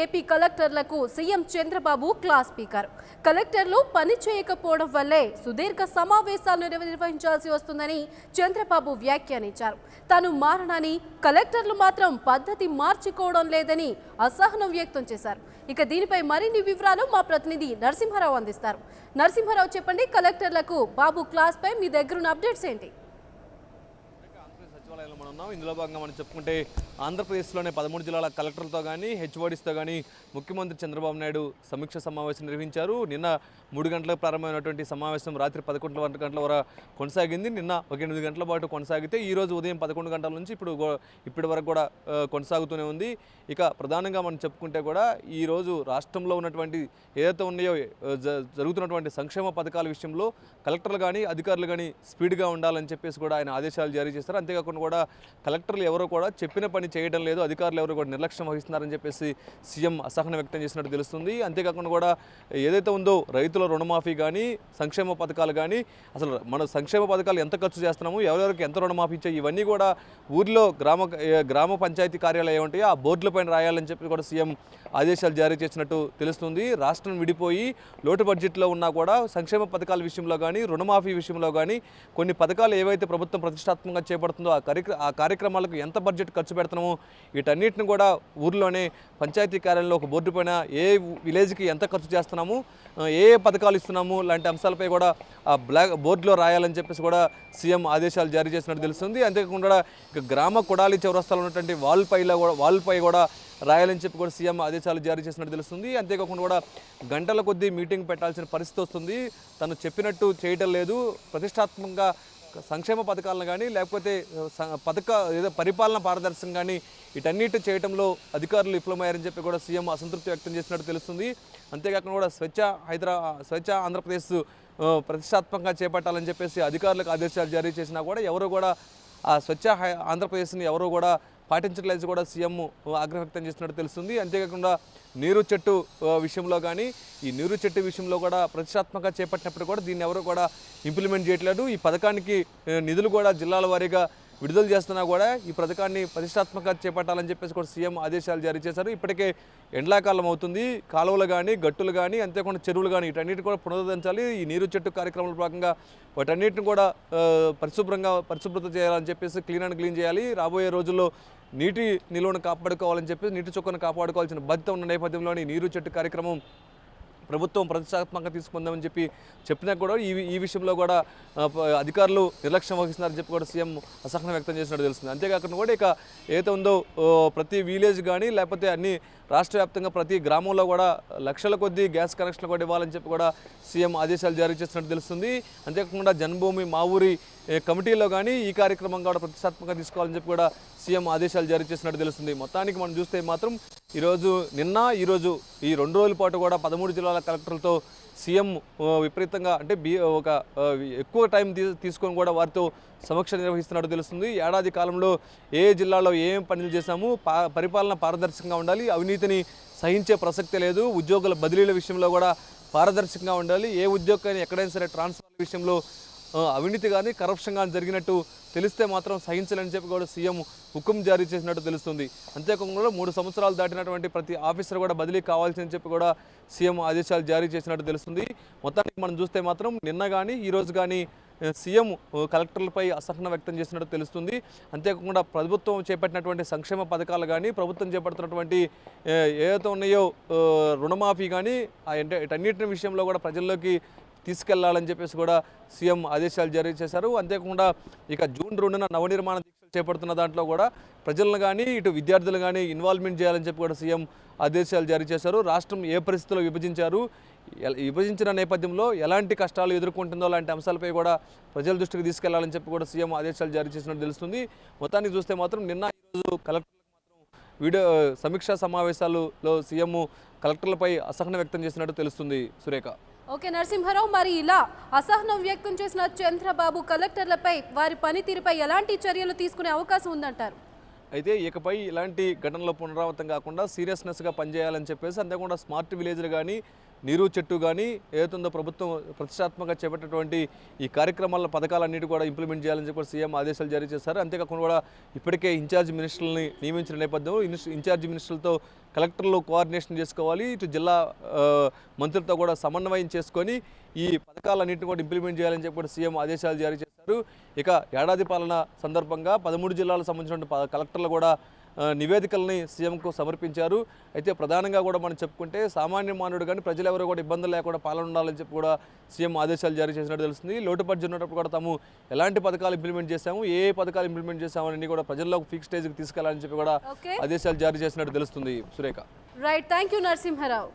AP కలెక్టర్లకు CM Chandrababu class speaker. కలెక్టర్లు పని చేయకపోవడం వల్లే సుదీర్ఘ సమావేశాలు నిర్వహించాల్సి వస్తుందని చంద్రబాబు వ్యాఖ్యానించారు. తాను మారనని, కలెక్టర్లు మాత్రం పద్ధతి మార్చుకోవడం లేదని అసహనం వ్యక్తం చేశారు. ఇక దీనిపై మరిన్ని వివరాలు మా ప్రతినిధి నరసింహారావు అందిస్తారు. నరసింహారావు, చెప్పండి, కలెక్టర్లకు బాబు క్లాస్ పై మీ దగ్గరున్న అప్డేట్స్ ఏంటి? సచివాలయంలో మనం ఉన్నాం. ఇందులో భాగంగా మనం చెప్పుకుంటే ఆంధ్రప్రదేశ్లోనే 13 జిల్లాల కలెక్టర్లతో కానీ హెచ్ఓడిస్తో కానీ ముఖ్యమంత్రి చంద్రబాబు నాయుడు సమీక్ష సమావేశం నిర్వహించారు. నిన్న 3 గంటలకు ప్రారంభమైనటువంటి సమావేశం రాత్రి 11 గంటల వరకు కొనసాగింది. నిన్న ఒక 8 గంటల పాటు కొనసాగితే ఈరోజు ఉదయం 11 గంటల నుంచి ఇప్పటి వరకు కూడా కొనసాగుతూనే ఉంది. ఇక ప్రధానంగా మనం చెప్పుకుంటే కూడా ఈరోజు రాష్ట్రంలో ఉన్నటువంటి ఏదైతే ఉన్నాయో జరుగుతున్నటువంటి సంక్షేమ పథకాల విషయంలో కలెక్టర్లు కానీ అధికారులు కానీ స్పీడ్గా ఉండాలని చెప్పేసి కూడా ఆయన ఆదేశాలు జారీ చేస్తారు. అంతేకాకుండా కూడా కలెక్టర్లు ఎవరో కూడా చెప్పిన పని చేయడం లేదు, అధికారులు ఎవరు కూడా నిర్లక్ష్యం వహిస్తున్నారని చెప్పేసి సీఎం అసహనం వ్యక్తం చేసినట్టు తెలుస్తుంది. అంతేకాకుండా కూడా ఏదైతే ఉందో రైతుల రుణమాఫీ కానీ సంక్షేమ పథకాలు కానీ అసలు మన సంక్షేమ పథకాలు ఎంత ఖర్చు చేస్తున్నాము, ఎవరెవరికి ఎంత రుణమాఫీ ఇచ్చాయి, ఇవన్నీ కూడా ఊర్లో గ్రామ పంచాయతీ కార్యాలయం ఉంటాయి ఆ బోర్డులపైన రాయాలని చెప్పి కూడా సీఎం ఆదేశాలు జారీ చేసినట్టు తెలుస్తుంది. రాష్ట్రం విడిపోయి లోటు బడ్జెట్లో ఉన్నా కూడా సంక్షేమ పథకాల విషయంలో కానీ రుణమాఫీ విషయంలో కానీ కొన్ని పథకాలు ఏవైతే ప్రభుత్వం ప్రతిష్టాత్మకంగా చేపడుతుందో ఆ కార్యక్రమాలకు ఎంత బడ్జెట్ ఖర్చు పెడుతున్నామో వీటన్నిటిని కూడా ఊర్లోనే పంచాయతీ కార్యాలయంలో ఒక బోర్డు పైన ఏ విలేజ్కి ఎంత ఖర్చు చేస్తున్నాము, ఏ పథకాలు ఇస్తున్నాము లాంటి అంశాలపై కూడా ఆ బోర్డులో రాయాలని చెప్పేసి కూడా సీఎం ఆదేశాలు జారీ చేసినట్టు తెలుస్తుంది. అంతేకాకుండా ఇక గ్రామ కొడాలి చౌరస్తాలో ఉన్నటువంటి వాల్పై కూడా రాయాలని చెప్పి కూడా సీఎం ఆదేశాలు జారీ చేసినట్టు తెలుస్తుంది. అంతేకాకుండా కూడా గంటల కొద్దీ మీటింగ్ పెట్టాల్సిన పరిస్థితి వస్తుంది. తను చెప్పినట్టు చేయటం లేదు, ప్రతిష్టాత్మకంగా సంక్షేమ పథకాలను కానీ లేకపోతే ఏదో పరిపాలన పారదర్శకం కానీ వీటన్నిటి చేయడంలో అధికారులు విఫలమయ్యారని చెప్పి కూడా సీఎం అసంతృప్తి వ్యక్తం చేసినట్టు తెలుస్తుంది. అంతేకాకుండా కూడా స్వచ్ఛ ఆంధ్రప్రదేశ్ ప్రతిష్టాత్మకంగా చేపట్టాలని చెప్పేసి అధికారులకు ఆదేశాలు జారీ చేసినా కూడా ఎవరు కూడా ఆ స్వచ్ఛ ఆంధ్రప్రదేశ్ని ఎవరు కూడా పాటించట్లేదు కూడా సీఎం ఆగ్రహం వ్యక్తం చేసినట్టు తెలుస్తుంది. అంతేకాకుండా నీరు చెట్టు విషయంలో కానీ ఈ నీరు చెట్టు విషయంలో కూడా ప్రతిష్టాత్మకంగా చేపట్టినప్పుడు కూడా దీన్ని ఎవరు కూడా ఇంప్లిమెంట్ చేయట్లేదు. ఈ పథకానికి నిధులు కూడా జిల్లాల వారీగా విడుదల చేస్తున్నా కూడా ఈ పథకాన్ని ప్రతిష్టాత్మకంగా చేపట్టాలని చెప్పేసి కూడా సీఎం ఆదేశాలు జారీ చేశారు. ఇప్పటికే ఎండాకాలం అవుతుంది, కాలువలు కానీ గట్టులు కానీ అంతేకాకుండా చెరువులు కానీ వీటన్నిటి కూడా పునరుద్ధరించాలి. ఈ నీరు చెట్టు కార్యక్రమంలో భాగంగా వాటన్నిటిని కూడా పరిశుభ్రత చేయాలని చెప్పేసి క్లీన్ చేయాలి. రాబోయే రోజుల్లో నీటి నిల్వను కాపాడుకోవాలని చెప్పేసి నీటి చుక్కను కాపాడుకోవాల్సిన బాధ్యత ఉన్న నేపథ్యంలోని నీరు చెట్టు కార్యక్రమం ప్రభుత్వం ప్రతిష్టాత్మకంగా తీసుకుందామని చెప్పినా కూడా ఈ విషయంలో కూడా అధికారులు నిర్లక్ష్యం వహిస్తున్నారని చెప్పి కూడా సీఎం అసహనం వ్యక్తం చేసినట్టు తెలుస్తుంది. అంతేకాకుండా కూడా ఇక ఏదైతే ఉందో ప్రతి విలేజ్ కానీ లేకపోతే అన్ని రాష్ట్ర వ్యాప్తంగా ప్రతి గ్రామంలో కూడా లక్షల కొద్దీ గ్యాస్ కనెక్షన్లు కూడా ఇవ్వాలని చెప్పి కూడా సీఎం ఆదేశాలు జారీ చేసినట్టు తెలుస్తుంది. అంతేకాకుండా జన్మభూమి మా ఊరి కమిటీలో కానీ ఈ కార్యక్రమం కూడా ప్రతిష్టాత్మకంగా తీసుకోవాలని చెప్పి కూడా సీఎం ఆదేశాలు జారీ చేసినట్టు తెలుస్తుంది. మొత్తానికి మనం చూస్తే మాత్రం ఈరోజు ఈ 2 రోజుల పాటు కూడా 13 జిల్లాల కలెక్టర్లతో సీఎం విపరీతంగా అంటే ఎక్కువ టైం తీసుకొని కూడా వారితో సమీక్ష నిర్వహిస్తున్నట్టు తెలుస్తుంది. ఏడాది కాలంలో ఏ జిల్లాలో ఏం పనులు చేశాము, పరిపాలన పారదర్శకంగా ఉండాలి, అవినీతిని సహించే ప్రసక్తే లేదు, ఉద్యోగుల బదిలీల విషయంలో కూడా పారదర్శకంగా ఉండాలి, ఏ ఉద్యోగాన్ని ఎక్కడైనా సరే ట్రాన్స్ఫర్ విషయంలో అవినీతి కానీ కరప్షన్ కానీ జరిగినట్టు తెలిస్తే మాత్రం సహించాలని చెప్పి కూడా సీఎం హుకుం జారీ చేసినట్టు తెలుస్తుంది. అంతేకాకుండా 3 సంవత్సరాలు దాటినటువంటి ప్రతి ఆఫీసర్ కూడా బదిలీ కావాల్సిందని చెప్పి కూడా సీఎం ఆదేశాలు జారీ చేసినట్టు తెలుస్తుంది. మొత్తానికి మనం చూస్తే మాత్రం నిన్న కానీ ఈరోజు కానీ సీఎం కలెక్టర్లపై అసహనం వ్యక్తం చేసినట్టు తెలుస్తుంది. అంతేకాకుండా ప్రభుత్వం చేపట్టినటువంటి సంక్షేమ పథకాలు కానీ ప్రభుత్వం చేపడుతున్నటువంటి ఏదైతే ఉన్నాయో రుణమాఫీ కానీ వీటన్నిటి విషయంలో కూడా ప్రజల్లోకి తీసుకెళ్లాలని చెప్పేసి కూడా సీఎం ఆదేశాలు జారీ చేశారు. అంతేకాకుండా ఇక జూన్ 2న నవనిర్మాణ దీక్షలు చేపడుతున్న దాంట్లో కూడా ప్రజలను కానీ ఇటు విద్యార్థులు కానీ ఇన్వాల్వ్మెంట్ చేయాలని చెప్పి కూడా సీఎం ఆదేశాలు జారీ చేశారు. రాష్ట్రం ఏ పరిస్థితిలో విభజించిన నేపథ్యంలో ఎలాంటి కష్టాలు ఎదుర్కొంటుందో లాంటి అంశాలపై కూడా ప్రజల దృష్టికి తీసుకెళ్లాలని చెప్పి కూడా సీఎం ఆదేశాలు జారీ చేసినట్టు తెలుస్తుంది. మొత్తానికి చూస్తే మాత్రం ఈరోజు కలెక్టర్లకు మాత్రం సమీక్షా సమావేశాలలో సీఎం కలెక్టర్లపై అసహనం వ్యక్తం చేసినట్టు తెలుస్తుంది. సురేఖ. ఓకే నరసింహారావు, మరి ఇలా అసహనం వ్యక్తం చేసిన చంద్రబాబు కలెక్టర్లపై వారి పనితీరుపై ఎలాంటి చర్యలు తీసుకునే అవకాశం ఉందంటారు? అయితే ఇకపై ఇలాంటి ఘటనలో పునరావృతం కాకుండా సీరియస్నెస్గా పనిచేయాలని చెప్పేసి అంతేకాకుండా స్మార్ట్ విలేజ్లు కానీ నీరు చెట్టు కానీ ఏదైతుందో ప్రభుత్వం ప్రతిష్టాత్మకంగా చేపట్టినటువంటి ఈ కార్యక్రమాల పథకాలన్నిటి కూడా ఇంప్లిమెంట్ చేయాలని చెప్పి సీఎం ఆదేశాలు జారీ చేశారు. అంతేకాకుండా కూడా ఇప్పటికే ఇన్ఛార్జ్ మినిస్టర్లని నియమించిన నేపథ్యంలో ఇన్ఛార్జ్ మినిస్టర్లతో కలెక్టర్లు కోఆర్డినేషన్ చేసుకోవాలి, ఇటు జిల్లా మంత్రులతో కూడా సమన్వయం చేసుకొని ఈ పథకాలన్నింటినీ కూడా ఇంప్లిమెంట్ చేయాలని చెప్పి సీఎం ఆదేశాలు జారీ చేశారు. ఇక ఏడాది పాలన సందర్భంగా 13 జిల్లాలకు సంబంధించిన కలెక్టర్లు కూడా నివేదికల్ని సీఎంకు సమర్పించారు. అయితే ప్రధానంగా కూడా మనం చెప్పుకుంటే సామాన్య మానవుడు కానీ ప్రజలు ఎవరు కూడా ఇబ్బందులు లేకుండా పాలన ఉండాలని చెప్పి కూడా సీఎం ఆదేశాలు జారీ చేసినట్టు తెలుస్తుంది. లోటుపడిచి ఉన్నప్పుడు కూడా తాము ఎలాంటి పథకాలు ఇంప్లిమెంట్ చేశాము, ఏ పథకాలు ఇంప్లిమెంట్ చేశామని కూడా ప్రజల్లోకి ఫిక్స్ స్టేజ్కి తీసుకెళ్లాలని చెప్పి కూడా ఆదేశాలు జారీ చేసినట్టు తెలుస్తుంది. Surekha. Right, thank you Narasimha Rao.